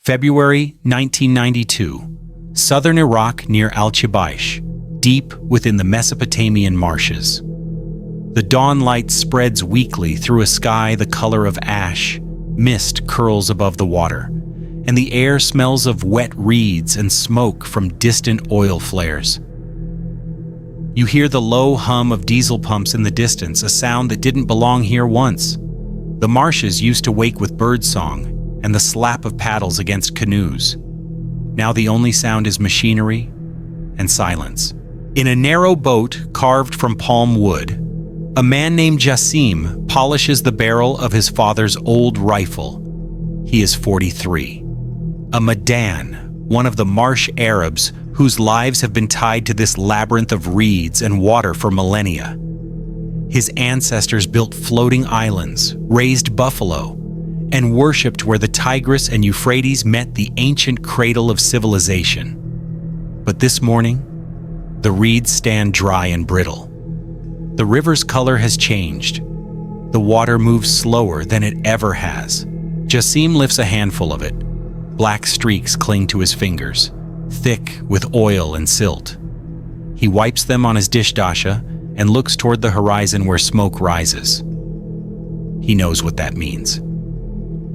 February 1992, southern Iraq near Al-Chibaish, deep within the Mesopotamian Marshes. The dawn light spreads weakly through a sky the color of ash, mist curls above the water, and the air smells of wet reeds and smoke from distant oil flares. You hear the low hum of diesel pumps in the distance, a sound that didn't belong here once. The marshes used to wake with birdsong and the slap of paddles against canoes. Now the only sound is machinery and silence. In a narrow boat carved from palm wood, a man named Jassim polishes the barrel of his father's old rifle. He is 43. A Madan, one of the Marsh Arabs whose lives have been tied to this labyrinth of reeds and water for millennia. His ancestors built floating islands, raised buffalo, and worshipped where the Tigris and Euphrates met the ancient cradle of civilization. But this morning, the reeds stand dry and brittle. The river's color has changed. The water moves slower than it ever has. Jassim lifts a handful of it. Black streaks cling to his fingers, thick with oil and silt. He wipes them on his dish dasha and looks toward the horizon where smoke rises. He knows what that means.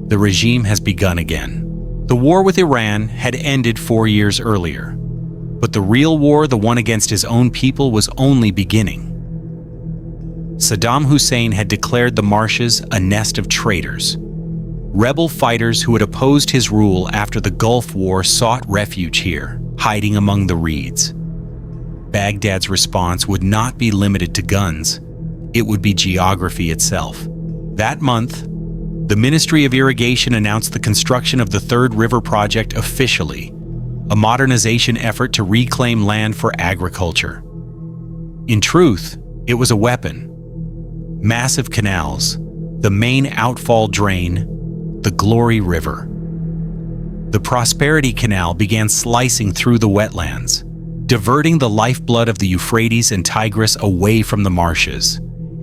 The regime has begun again. The war with Iran had ended 4 years earlier, but the real war, the one against his own people, was only beginning. Saddam Hussein had declared the marshes a nest of traitors. Rebel fighters who had opposed his rule after the Gulf War sought refuge here, hiding among the reeds. Baghdad's response would not be limited to guns. It would be geography itself. That month, the Ministry of Irrigation announced the construction of the Third River Project officially, a modernization effort to reclaim land for agriculture. In truth, it was a weapon. Massive canals, the main outfall drain, the Glory River. The Prosperity Canal began slicing through the wetlands, diverting the lifeblood of the Euphrates and Tigris away from the marshes.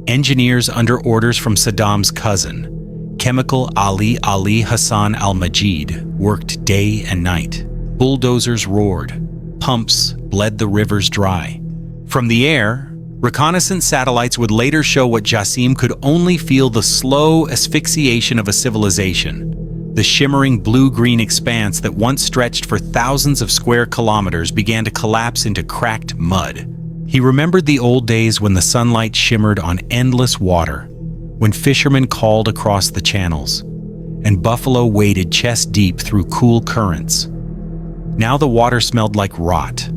Engineers under orders from Saddam's cousin, Chemical Ali Hassan al-Majid, worked day and night. Bulldozers roared. Pumps bled the rivers dry. From the air, reconnaissance satellites would later show what Jassim could only feel: the slow asphyxiation of a civilization. The shimmering blue-green expanse that once stretched for thousands of square kilometers began to collapse into cracked mud. He remembered the old days when the sunlight shimmered on endless water, when fishermen called across the channels, and buffalo waded chest-deep through cool currents. Now the water smelled like rot.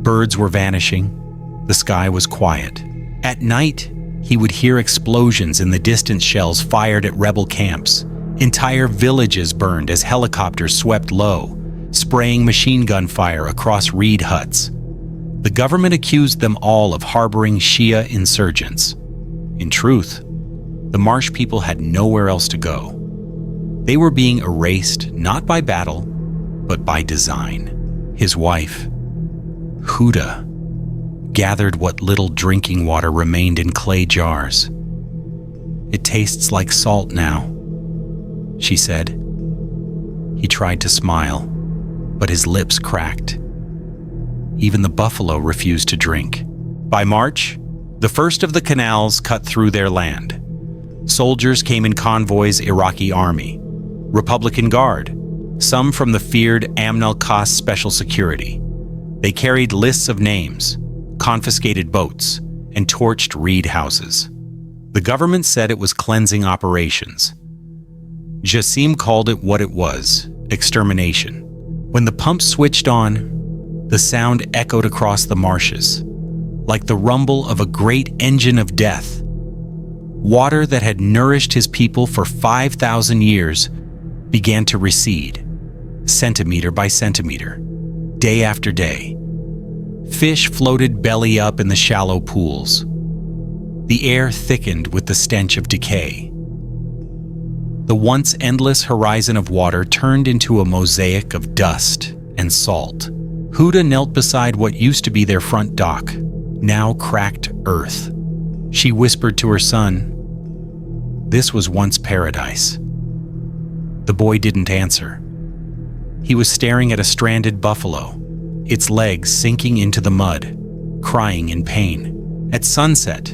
Birds were vanishing. The sky was quiet. At night, he would hear explosions in the distant, shells fired at rebel camps. Entire villages burned as helicopters swept low, spraying machine gun fire across reed huts. The government accused them all of harboring Shi'a insurgents. In truth, the Marsh people had nowhere else to go. They were being erased not by battle, but by design. His wife, Huda, gathered what little drinking water remained in clay jars. "It tastes like salt now," she said. He tried to smile, but his lips cracked. Even the buffalo refused to drink. By March, the first of the canals cut through their land. Soldiers came in convoys: Iraqi army, Republican Guard, some from the feared Amnal-Qas Special Security. They carried lists of names, confiscated boats, and torched reed houses. The government said it was cleansing operations. Jassim called it what it was: extermination. When the pumps switched on, the sound echoed across the marshes, like the rumble of a great engine of death. Water that had nourished his people for 5,000 years began to recede, centimeter by centimeter, day after day. Fish floated belly up in the shallow pools. The air thickened with the stench of decay. The once endless horizon of water turned into a mosaic of dust and salt. Huda knelt beside what used to be their front dock, now cracked earth. She whispered to her son, "This was once paradise." The boy didn't answer. He was staring at a stranded buffalo, its legs sinking into the mud, crying in pain. At sunset,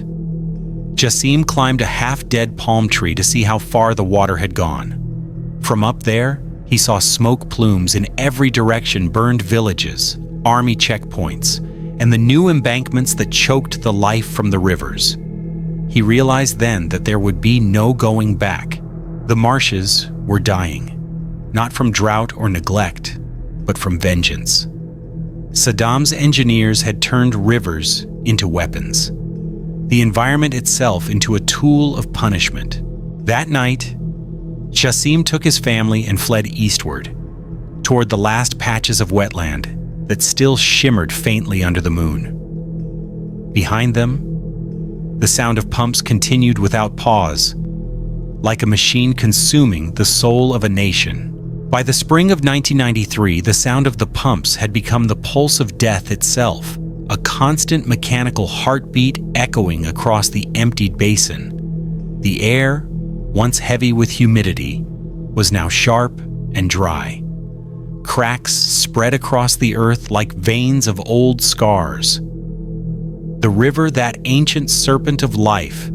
Jassim climbed a half-dead palm tree to see how far the water had gone. From up there, he saw smoke plumes in every direction, burned villages, army checkpoints, and the new embankments that choked the life from the rivers. He realized then that there would be no going back. The marshes were dying, not from drought or neglect, but from vengeance. Saddam's engineers had turned rivers into weapons, the environment itself into a tool of punishment. That night, Jassim took his family and fled eastward, toward the last patches of wetland that still shimmered faintly under the moon. Behind them, the sound of pumps continued without pause, like a machine consuming the soul of a nation. By the spring of 1993, the sound of the pumps had become the pulse of death itself, a constant mechanical heartbeat echoing across the emptied basin. The air, once heavy with humidity, was now sharp and dry. Cracks spread across the earth like veins of old scars. The river, that ancient serpent of life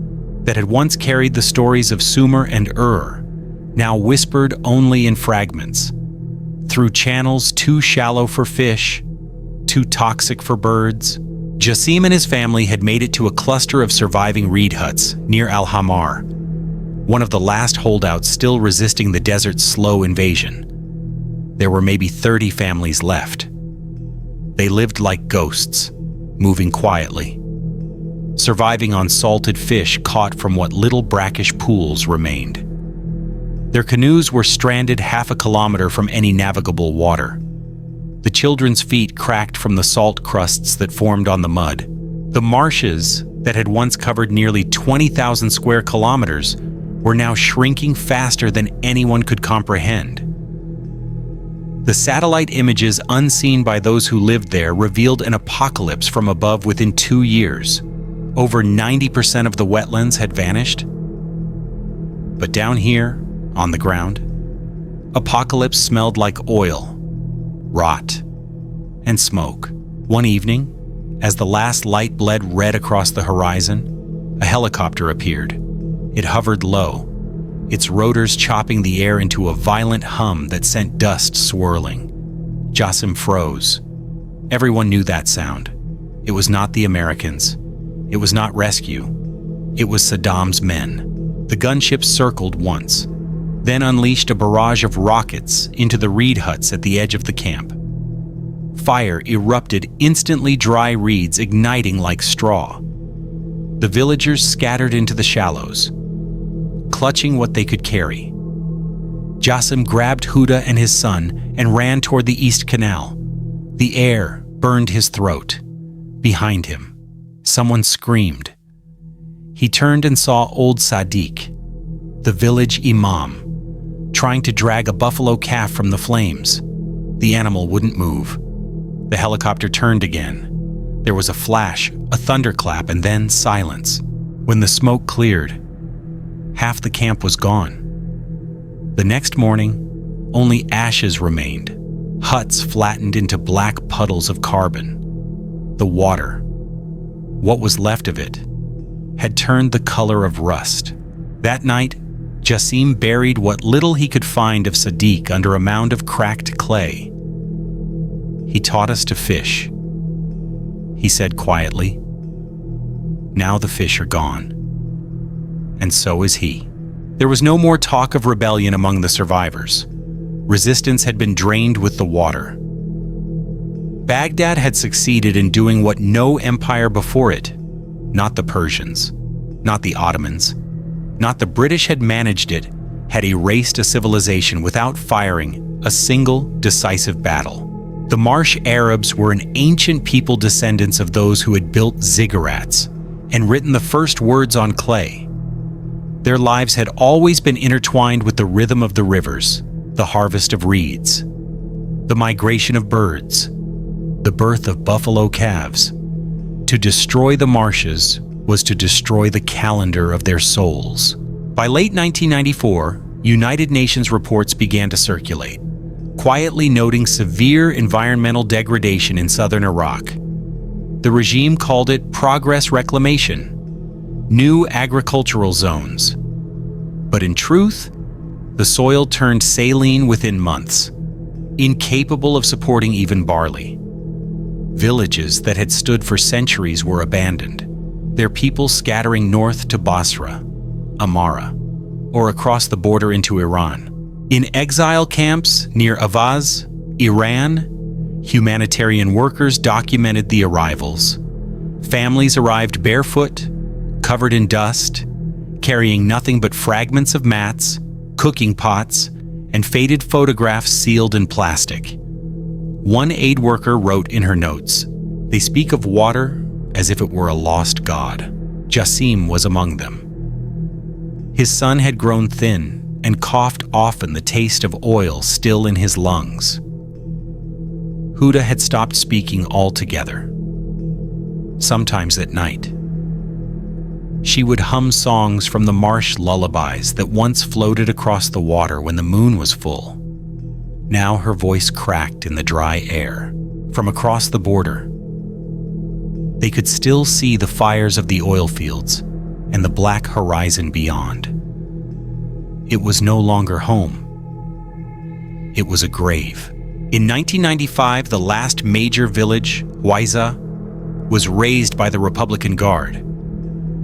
that had once carried the stories of Sumer and Ur, now whispered only in fragments. Through channels too shallow for fish, too toxic for birds, Jassim and his family had made it to a cluster of surviving reed huts near Al-Hamar, one of the last holdouts still resisting the desert's slow invasion. There were maybe 30 families left. They lived like ghosts, moving quietly, surviving on salted fish caught from what little brackish pools remained. Their canoes were stranded half a kilometer from any navigable water. The children's feet cracked from the salt crusts that formed on the mud. The marshes that had once covered nearly 20,000 square kilometers were now shrinking faster than anyone could comprehend. The satellite images unseen by those who lived there revealed an apocalypse from above within 2 years. Over 90% of the wetlands had vanished. But down here, on the ground, apocalypse smelled like oil, rot, and smoke. One evening, as the last light bled red across the horizon, a helicopter appeared. It hovered low, its rotors chopping the air into a violent hum that sent dust swirling. Jassim froze. Everyone knew that sound. It was not the Americans. It was not rescue. It was Saddam's men. The gunships circled once, then unleashed a barrage of rockets into the reed huts at the edge of the camp. Fire erupted, instantly dry reeds igniting like straw. The villagers scattered into the shallows, clutching what they could carry. Jassim grabbed Huda and his son and ran toward the East Canal. The air burned his throat. Behind him, someone screamed. He turned and saw old Sadiq, the village imam, trying to drag a buffalo calf from the flames. The animal wouldn't move. The helicopter turned again. There was a flash, a thunderclap, and then silence. When the smoke cleared, half the camp was gone. The next morning, only ashes remained, huts flattened into black puddles of carbon. The water, what was left of it, had turned the color of rust. That night, Jassim buried what little he could find of Sadiq under a mound of cracked clay. "He taught us to fish," he said quietly. "Now the fish are gone. And so is he." There was no more talk of rebellion among the survivors. Resistance had been drained with the water. Baghdad had succeeded in doing what no empire before it, not the Persians, not the Ottomans, not the British had managed it, had erased a civilization without firing a single decisive battle. The Marsh Arabs were an ancient people, descendants of those who had built ziggurats and written the first words on clay. Their lives had always been intertwined with the rhythm of the rivers, the harvest of reeds, the migration of birds, the birth of buffalo calves. To destroy the marshes was to destroy the calendar of their souls. By late 1994, United Nations reports began to circulate, quietly noting severe environmental degradation in southern Iraq. The regime called it progress reclamation, new agricultural zones. But in truth, the soil turned saline within months, incapable of supporting even barley. Villages that had stood for centuries were abandoned, their people scattering north to Basra, Amara, or across the border into Iran. In exile camps near Avaz, Iran, humanitarian workers documented the arrivals. Families arrived barefoot, covered in dust, carrying nothing but fragments of mats, cooking pots, and faded photographs sealed in plastic. One aid worker wrote in her notes, "They speak of water as if it were a lost god." Jassim was among them. His son had grown thin and coughed often, the taste of oil still in his lungs. Huda had stopped speaking altogether. Sometimes at night, she would hum songs from the marsh lullabies that once floated across the water when the moon was full. Now her voice cracked in the dry air. From across the border, they could still see the fires of the oil fields and the black horizon beyond. It was no longer home. It was a grave. In 1995, the last major village, Huaiza, was razed by the Republican Guard.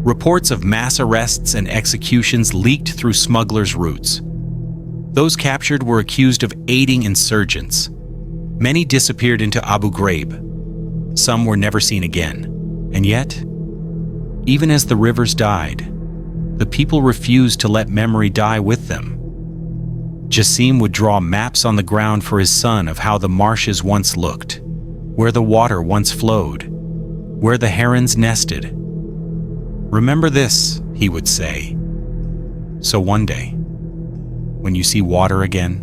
Reports of mass arrests and executions leaked through smugglers' routes. Those captured were accused of aiding insurgents. Many disappeared into Abu Ghraib. Some were never seen again. And yet, even as the rivers died, the people refused to let memory die with them. Jassim would draw maps on the ground for his son of how the marshes once looked, where the water once flowed, where the herons nested. "Remember this," he would say. "So one day, when you see water again,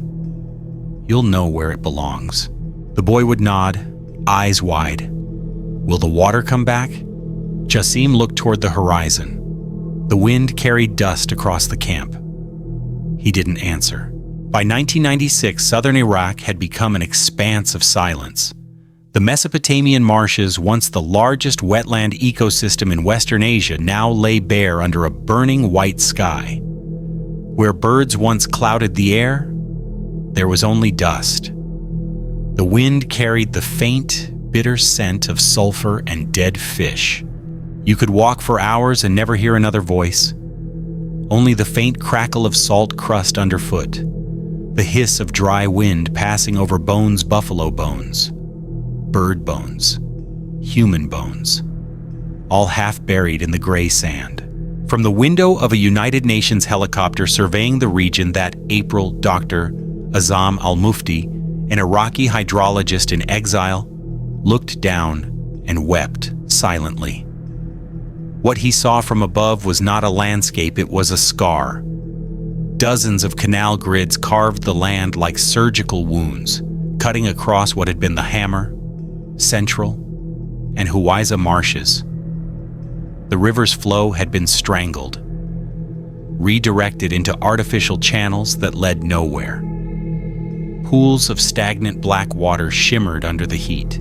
you'll know where it belongs." The boy would nod, eyes wide. "Will the water come back?" Jassim looked toward the horizon. The wind carried dust across the camp. He didn't answer. By 1996, southern Iraq had become an expanse of silence. The Mesopotamian Marshes, once the largest wetland ecosystem in Western Asia, now lay bare under a burning white sky. Where birds once clouded the air, there was only dust. The wind carried the faint, bitter scent of sulfur and dead fish. You could walk for hours and never hear another voice. Only the faint crackle of salt crust underfoot, the hiss of dry wind passing over bones, buffalo bones, bird bones, human bones, all half buried in the gray sand. From the window of a United Nations helicopter surveying the region that April, Dr. Azam al-Mufti, an Iraqi hydrologist in exile, looked down and wept silently. What he saw from above was not a landscape, it was a scar. Dozens of canal grids carved the land like surgical wounds, cutting across what had been the Hammer, Central, and Huaiza marshes. The river's flow had been strangled, redirected into artificial channels that led nowhere. Pools of stagnant black water shimmered under the heat,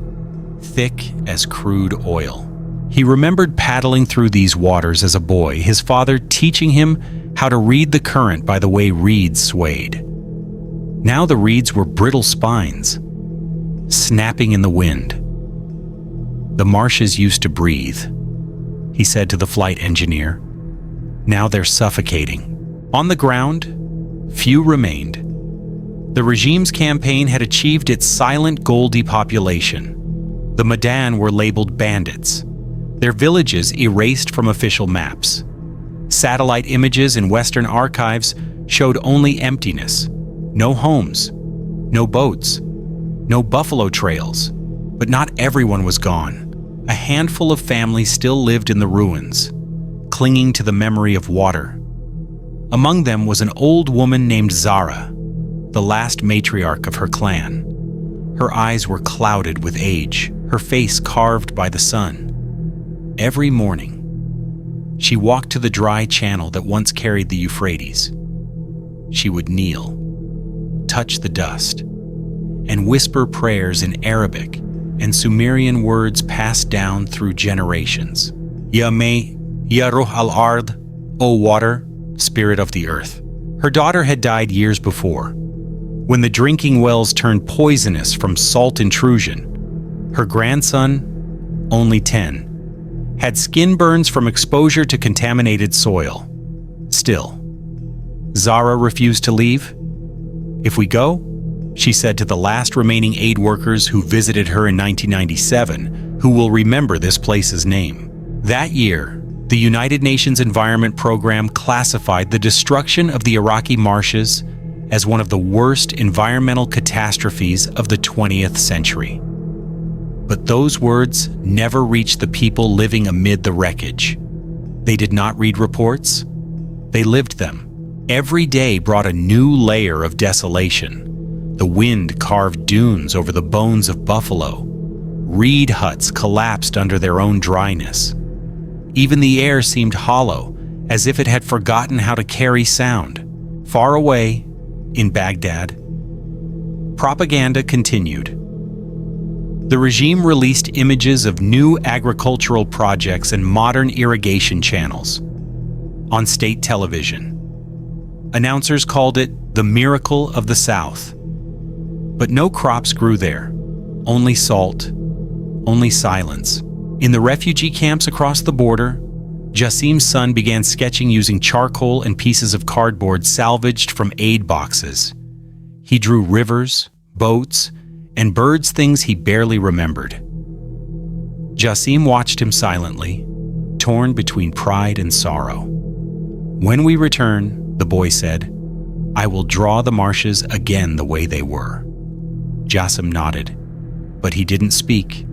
thick as crude oil. He remembered paddling through these waters as a boy, his father teaching him how to read the current by the way reeds swayed. Now the reeds were brittle spines, snapping in the wind. "The marshes used to breathe," he said to the flight engineer. "Now they're suffocating." On the ground, few remained. The regime's campaign had achieved its silent goal: depopulation. The Madan were labeled bandits, their villages erased from official maps. Satellite images in Western archives showed only emptiness. No homes, no boats, no buffalo trails. But not everyone was gone. A handful of families still lived in the ruins, clinging to the memory of water. Among them was an old woman named Zara, the last matriarch of her clan. Her eyes were clouded with age, her face carved by the sun. Every morning, she walked to the dry channel that once carried the Euphrates. she would kneel, touch the dust, and whisper prayers in Arabic and Sumerian words passed down through generations. Ya May, Ya Ruh al-Ard, O water, spirit of the earth. Her daughter had died years before, when the drinking wells turned poisonous from salt intrusion. Her grandson, only 10, had skin burns from exposure to contaminated soil. Still, Zara refused to leave. If we go, she said to the last remaining aid workers who visited her in 1997, who will remember this place's name. That year, the United Nations Environment Program classified the destruction of the Iraqi marshes as one of the worst environmental catastrophes of the 20th century. But those words never reached the people living amid the wreckage. They did not read reports. They lived them. Every day brought a new layer of desolation. The wind carved dunes over the bones of buffalo. Reed huts collapsed under their own dryness. Even the air seemed hollow, as if it had forgotten how to carry sound. Far away, in Baghdad, propaganda continued. The regime released images of new agricultural projects and modern irrigation channels on state television. Announcers called it the miracle of the South. But no crops grew there, only salt, only silence. In the refugee camps across the border, Jassim's son began sketching using charcoal and pieces of cardboard salvaged from aid boxes. He drew rivers, boats, and birds, things he barely remembered. Jassim watched him silently, torn between pride and sorrow. When we return, the boy said, I will draw the marshes again the way they were. Jassim nodded, but he didn't speak.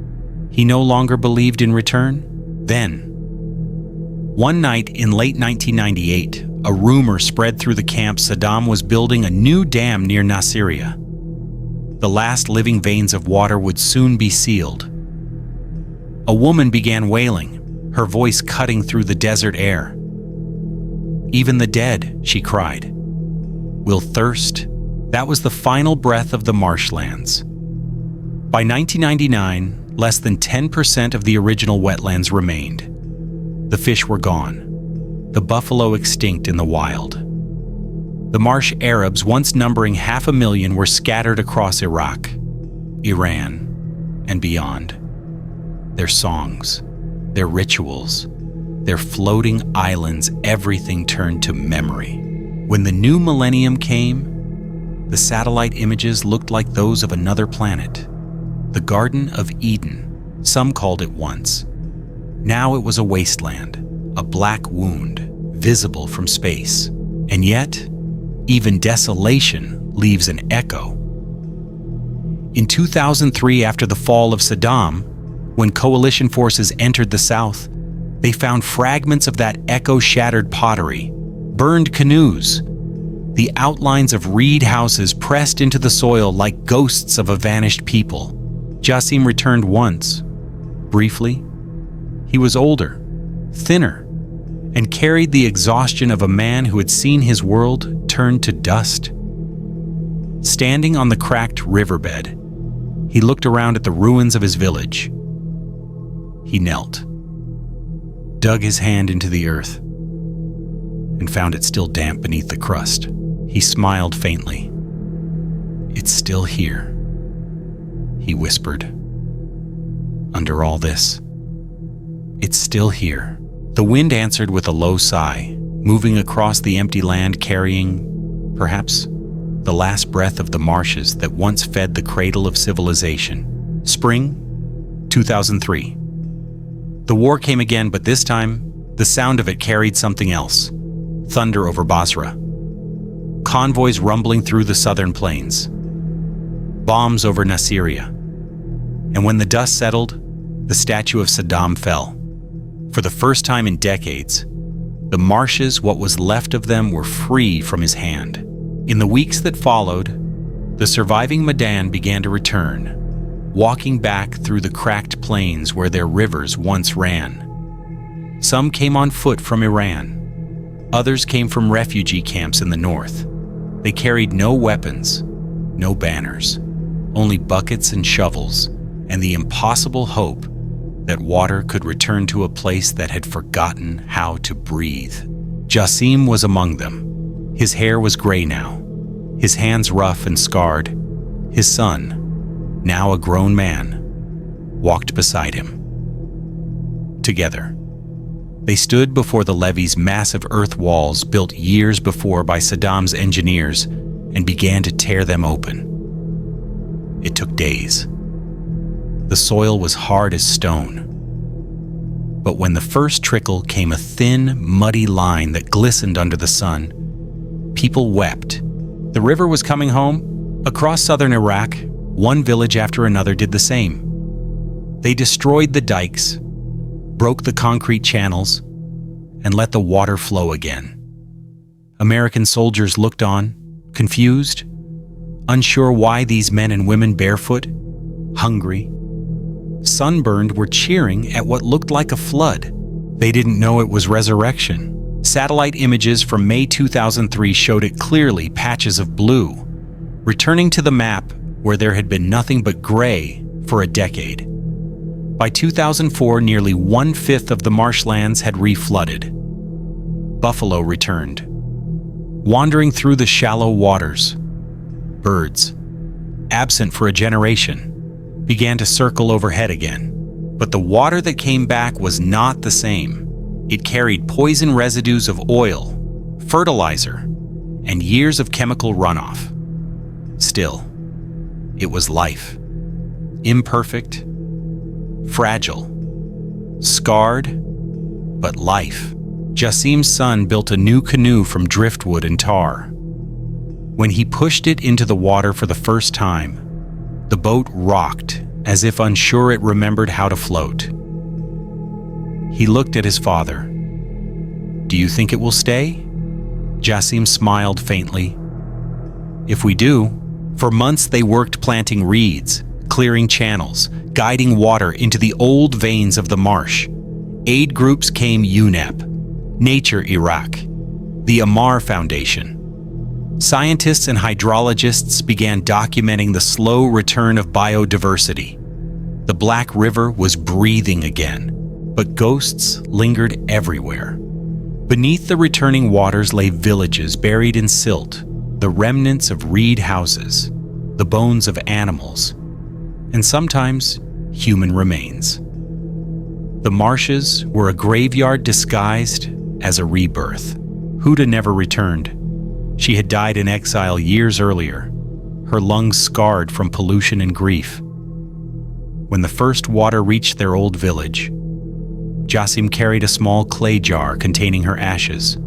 He no longer believed in return. Then, one night in late 1998, a rumor spread through the camp Saddam was building a new dam near Nasiriyah. The last living veins of water would soon be sealed. A woman began wailing, her voice cutting through the desert air. Even the dead, she cried, will thirst. That was the final breath of the marshlands. By 1999, less than 10% of the original wetlands remained. The fish were gone, the buffalo extinct in the wild. The Marsh Arabs, once numbering 500,000, were scattered across Iraq, Iran, and beyond. Their songs, their rituals, their floating islands, everything turned to memory. When the new millennium came, the satellite images looked like those of another planet. The Garden of Eden, some called it once. Now it was a wasteland, a black wound, visible from space. And yet, even desolation leaves an echo. In 2003, after the fall of Saddam, when coalition forces entered the south, they found fragments of that echo-shattered pottery, burned canoes, the outlines of reed houses pressed into the soil like ghosts of a vanished people. Jassim returned once, briefly. He was older, thinner, and carried the exhaustion of a man who had seen his world turn to dust. Standing on the cracked riverbed, he looked around at the ruins of his village. He knelt, dug his hand into the earth, and found it still damp beneath the crust. He smiled faintly. It's still here, he whispered. Under all this, it's still here. The wind answered with a low sigh, moving across the empty land carrying, perhaps, the last breath of the marshes that once fed the cradle of civilization. Spring, 2003. The war came again, but this time, the sound of it carried something else. Thunder over Basra. Convoys rumbling through the southern plains. Bombs over Nasiriyah. And when the dust settled, the statue of Saddam fell. For the first time in decades, the marshes, what was left of them, were free from his hand. In the weeks that followed, the surviving Madan began to return, walking back through the cracked plains where their rivers once ran. Some came on foot from Iran. Others came from refugee camps in the north. They carried no weapons, no banners, only buckets and shovels, and the impossible hope that water could return to a place that had forgotten how to breathe. Jassim was among them. His hair was gray now, his hands rough and scarred. His son, now a grown man, walked beside him. Together, they stood before the levee's massive earth walls built years before by Saddam's engineers and began to tear them open. It took days. The soil was hard as stone. But when the first trickle came a thin, muddy line that glistened under the sun, people wept. The river was coming home. Across southern Iraq, one village after another did the same. They destroyed the dikes, broke the concrete channels, and let the water flow again. American soldiers looked on, confused, unsure why these men and women barefoot, hungry, sunburned were cheering at what looked like a flood. They didn't know it was resurrection. Satellite images from May 2003 showed it clearly, patches of blue, returning to the map where there had been nothing but gray for a decade. By 2004, nearly 1/5 of the marshlands had reflooded. Buffalo returned, wandering through the shallow waters. Birds, absent for a generation, began to circle overhead again. But the water that came back was not the same. It carried poison residues of oil, fertilizer, and years of chemical runoff. Still, it was life. Imperfect, fragile, scarred, but life. Jassim's son built a new canoe from driftwood and tar. When he pushed it into the water for the first time, the boat rocked as if unsure it remembered how to float. He looked at his father. "Do you think it will stay?" Jassim smiled faintly. "If we do." For months they worked planting reeds, clearing channels, guiding water into the old veins of the marsh. Aid groups came UNEP, Nature Iraq, the Amar Foundation. Scientists and hydrologists began documenting the slow return of biodiversity. The Black River was breathing again, but ghosts lingered everywhere. Beneath the returning waters lay villages buried in silt, the remnants of reed houses, the bones of animals, and sometimes human remains. The marshes were a graveyard disguised as a rebirth. Huda never returned. She had died in exile years earlier, her lungs scarred from pollution and grief. When the first water reached their old village, Jassim carried a small clay jar containing her ashes.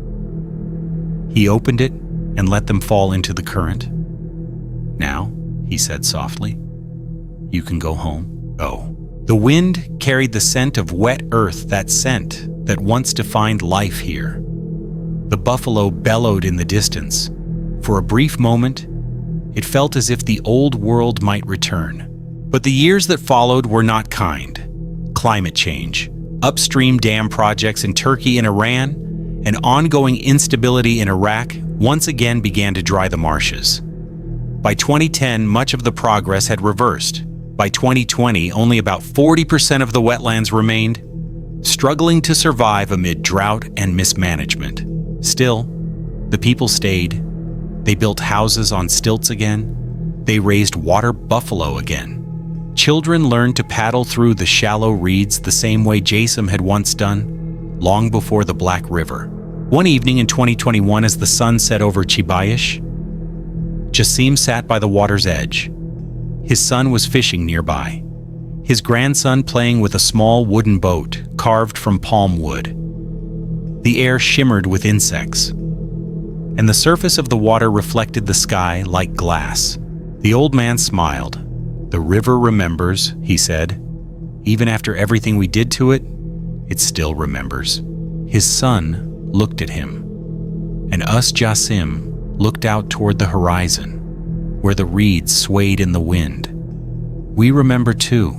He opened it and let them fall into the current. "Now," he said softly, "you can go home." Go. The wind carried the scent of wet earth, that scent that once defined life here. The buffalo bellowed in the distance. For a brief moment, it felt as if the old world might return. But the years that followed were not kind. Climate change, upstream dam projects in Turkey and Iran, and ongoing instability in Iraq once again began to dry the marshes. By 2010, much of the progress had reversed. By 2020, only about 40% of the wetlands remained, struggling to survive amid drought and mismanagement. Still, the people stayed. They built houses on stilts again. They raised water buffalo again. Children learned to paddle through the shallow reeds the same way Jassim had once done, long before the Black River. One evening in 2021, as the sun set over Chibayish, Jassim sat by the water's edge. His son was fishing nearby, his grandson playing with a small wooden boat carved from palm wood. The air shimmered with insects, and the surface of the water reflected the sky like glass. The old man smiled. "The river remembers," he said. "Even after everything we did to it, it still remembers." His son looked at him, and us, Jassim, looked out toward the horizon, where the reeds swayed in the wind. We remember too.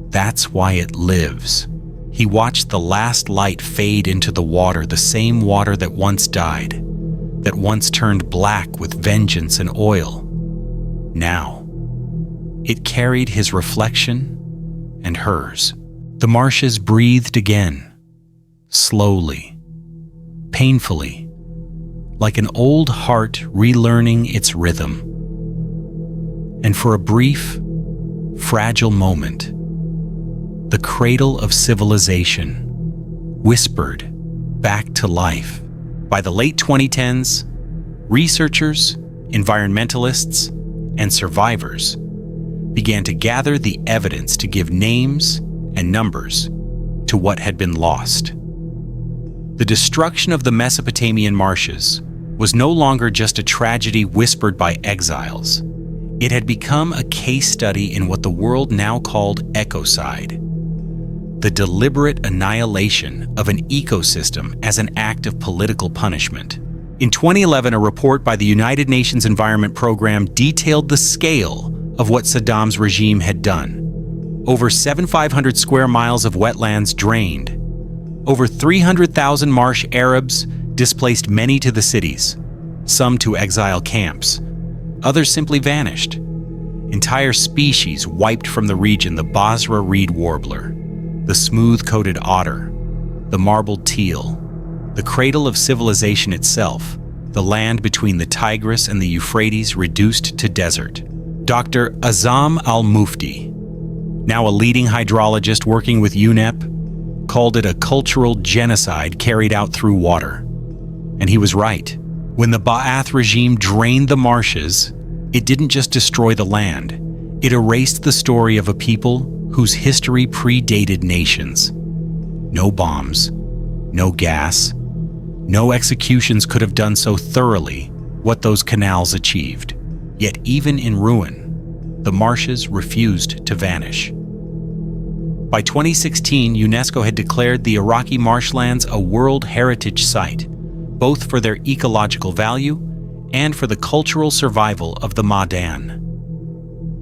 That's why it lives. He watched the last light fade into the water, the same water that once died. that once turned black with vengeance and oil. Now, it carried his reflection and hers. The marshes breathed again, slowly, painfully, like an old heart relearning its rhythm. And for a brief, fragile moment, the cradle of civilization whispered back to life. By the late 2010s, researchers, environmentalists, and survivors began to gather the evidence to give names and numbers to what had been lost. The destruction of the Mesopotamian marshes was no longer just a tragedy whispered by exiles. It had become a case study in what the world now called ecocide, the deliberate annihilation of an ecosystem as an act of political punishment. In 2011, a report by the United Nations Environment Program detailed the scale of what Saddam's regime had done. Over 7,500 square miles of wetlands drained. Over 300,000 Marsh Arabs displaced, many to the cities, some to exile camps. Others simply vanished. Entire species wiped from the region: the Basra reed warbler, the smooth-coated otter, the marbled teal, the cradle of civilization itself, the land between the Tigris and the Euphrates reduced to desert. Dr. Azam al-Mufti, now a leading hydrologist working with UNEP, called it a cultural genocide carried out through water. And he was right. When the Ba'ath regime drained the marshes, it didn't just destroy the land, it erased the story of a people whose history predated nations. No bombs, no gas, no executions could have done so thoroughly what those canals achieved. Yet even in ruin, the marshes refused to vanish. By 2016, UNESCO had declared the Iraqi marshlands a World Heritage Site, both for their ecological value and for the cultural survival of the Ma'dan.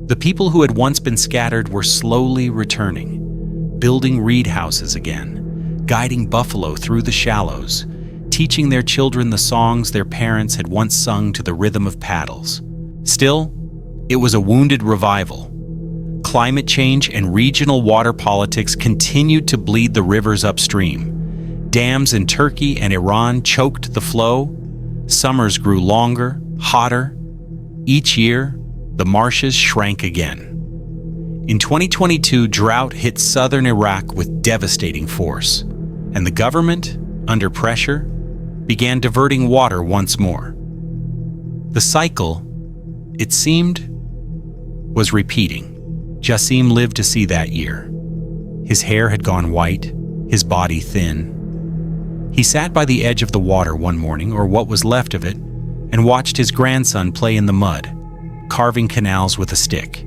The people who had once been scattered were slowly returning, building reed houses again, guiding buffalo through the shallows, teaching their children the songs their parents had once sung to the rhythm of paddles. Still, it was a wounded revival. Climate change and regional water politics continued to bleed the rivers upstream. Dams in Turkey and Iran choked the flow. Summers grew longer, hotter. Each year, the marshes shrank again. In 2022, drought hit southern Iraq with devastating force, and the government, under pressure, began diverting water once more. The cycle, it seemed, was repeating. Jassim lived to see that year. His hair had gone white, his body thin. He sat by the edge of the water one morning, or what was left of it, and watched his grandson play in the mud, carving canals with a stick.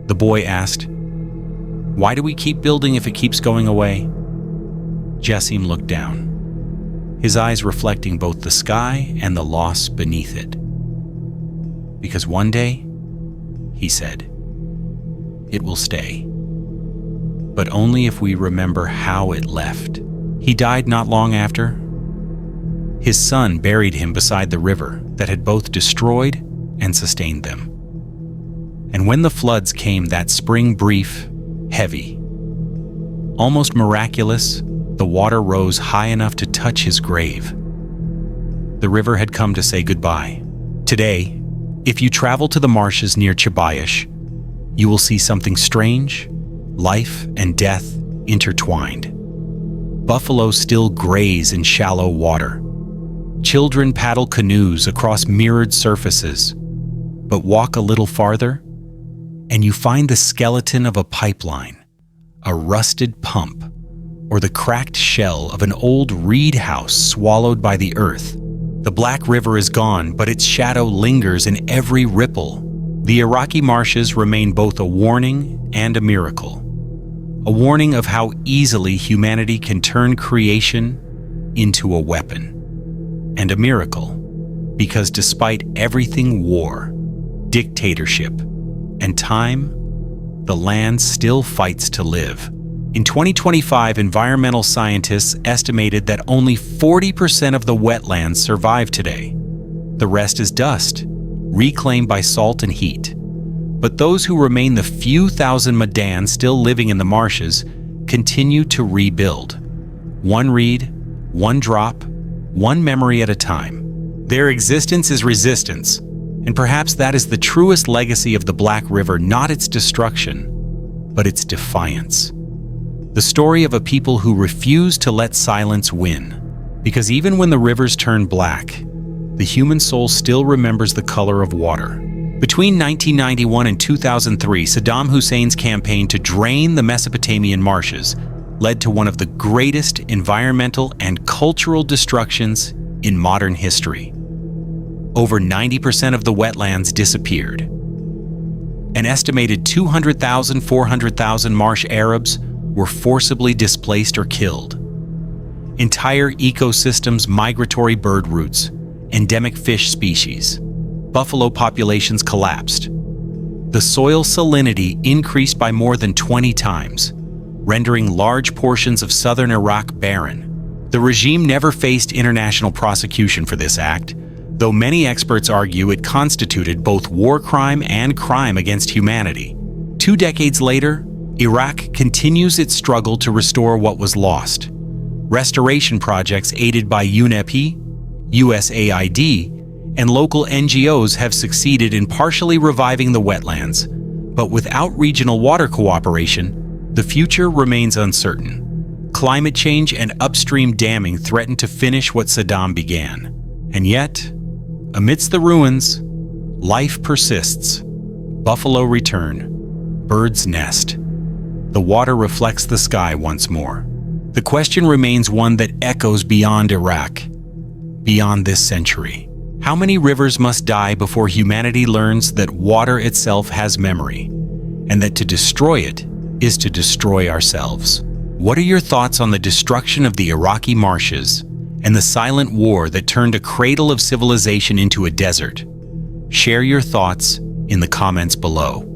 The boy asked, "Why do we keep building if it keeps going away?" Jassim looked down, his eyes reflecting both the sky and the loss beneath it. "Because one day," he said, "it will stay. But only if we remember how it left." He died not long after. His son buried him beside the river that had both destroyed and sustained them. And when the floods came that spring, brief, heavy, almost miraculous, the water rose high enough to touch his grave. The river had come to say goodbye. Today, if you travel to the marshes near Chebayish, you will see something strange: life and death intertwined. Buffalo still graze in shallow water. Children paddle canoes across mirrored surfaces. But walk a little farther, and you find the skeleton of a pipeline, a rusted pump, or the cracked shell of an old reed house swallowed by the earth. The Black River is gone, but its shadow lingers in every ripple. The Iraqi marshes remain both a warning and a miracle. A warning of how easily humanity can turn creation into a weapon. And a miracle, because despite everything war, dictatorship, and time, the land still fights to live. In 2025, environmental scientists estimated that only 40% of the wetlands survive today. The rest is dust, reclaimed by salt and heat. But those who remain, the few thousand Madans still living in the marshes, continue to rebuild. One reed, one drop, one memory at a time. Their existence is resistance, and perhaps that is the truest legacy of the Black River, not its destruction, but its defiance. The story of a people who refuse to let silence win. Because even when the rivers turn black, the human soul still remembers the color of water. Between 1991 and 2003, Saddam Hussein's campaign to drain the Mesopotamian marshes led to one of the greatest environmental and cultural destructions in modern history. Over 90% of the wetlands disappeared. An estimated 400,000 Marsh Arabs were forcibly displaced or killed. Entire ecosystems, migratory bird routes, endemic fish species, buffalo populations collapsed. The soil salinity increased by more than 20 times, rendering large portions of southern Iraq barren. The regime never faced international prosecution for this act, though many experts argue it constituted both war crime and crime against humanity. 2 decades later, Iraq continues its struggle to restore what was lost. Restoration projects aided by UNEP, USAID, and local NGOs have succeeded in partially reviving the wetlands, but without regional water cooperation, the future remains uncertain. Climate change and upstream damming threaten to finish what Saddam began. And yet, amidst the ruins, life persists. Buffalo return, birds nest. The water reflects the sky once more. The question remains one that echoes beyond Iraq, beyond this century. How many rivers must die before humanity learns that water itself has memory, and that to destroy it is to destroy ourselves? What are your thoughts on the destruction of the Iraqi marshes and the silent war that turned a cradle of civilization into a desert? Share your thoughts in the comments below.